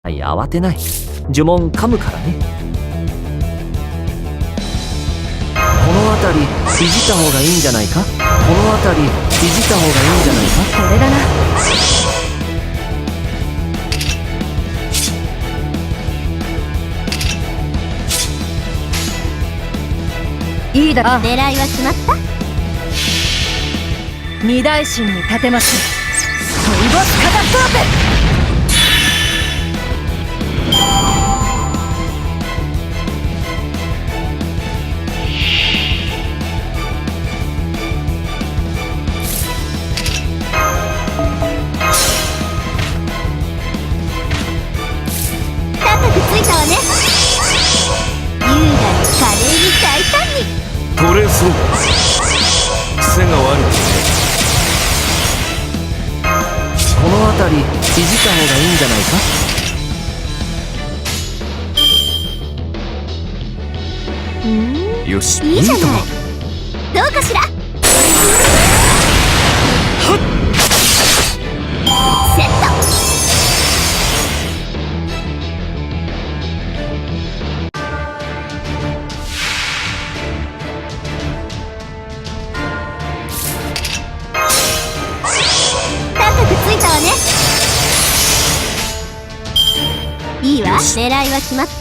慌てない。呪文噛むからね。この辺りいじった方がいいんじゃないか。この辺りいじった方がいいんじゃないか。これだな。いいだ。狙いは決まった。二大神に立てましょう。トイボスカタストープ。高くついたわね。優雅に華麗に大胆に。取れそう。癖が悪くね。この辺りいじった方がいいんじゃないか。よし、いいじゃない。ともどうかしら。セット。高くついたわね。いいわ。狙いは決まった。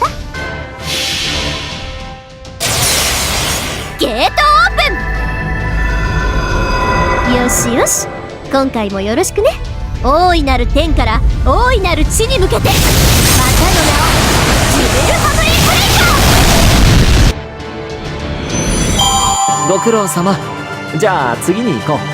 ゲートオープン。よしよし、今回もよろしくね。大いなる天から大いなる地に向けて、またの名をジュベルファブリックレイカー。ご苦労様。じゃあ次に行こう。